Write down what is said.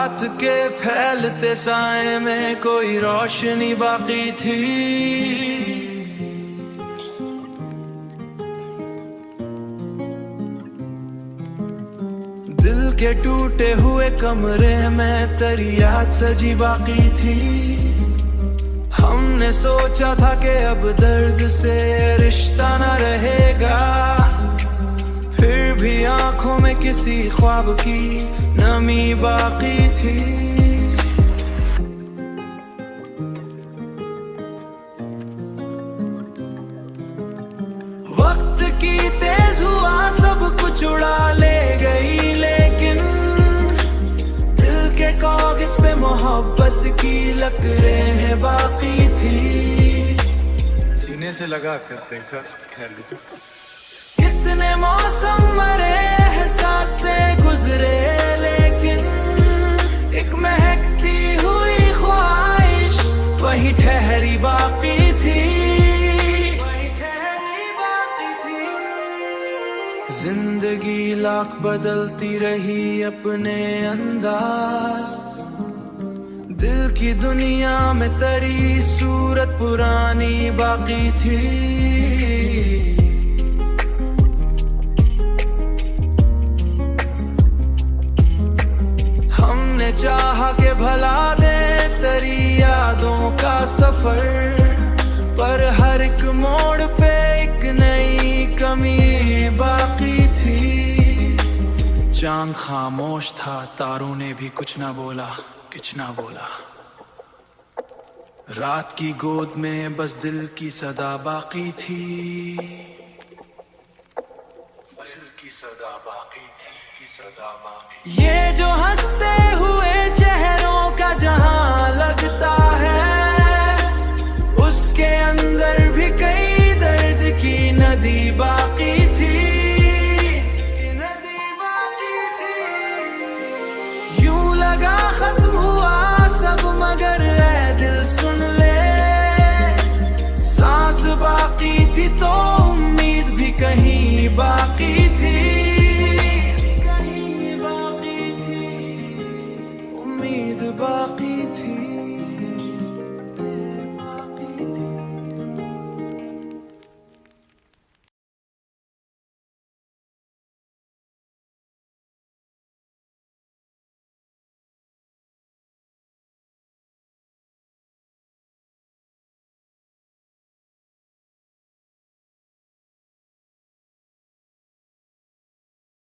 रात के फैलते साए में कोई रोशनी बाकी थी। दिल के टूटे हुए कमरे में तेरी याद सजी बाकी थी। हमने सोचा था कि अब दर्द से रिश्ता न रहेगा, फिर भी आंखों में किसी ख्वाब की नमी बाकी थी। वक्त की तेज हुआ सब कुछ उड़ा ले गई, लेकिन दिल के कागज पे मोहब्बत की लकीरें हैं बाकी थी। सीने से लगा कर देखा ख्याल। कितने मौसम मरे एहसास से गुजरे, लेकिन एक महकती हुई ख्वाहिश वही ठहरी बाकी थी। जिंदगी लाख बदलती रही अपने अंदाज, दिल की दुनिया में तेरी सूरत पुरानी बाकी थी। हमने चाहा कि भला दे तेरी यादों का सफर, पर हर एक मोड़ पे एक नई कमी बाकी थी। चांद खामोश था, तारों ने भी कुछ ना बोला, कुछ ना बोला। रात की गोद में बस दिल की सदा बाकी थी। दिल की सदा बाकी थी, की सदा बाकी। ये जो हंसते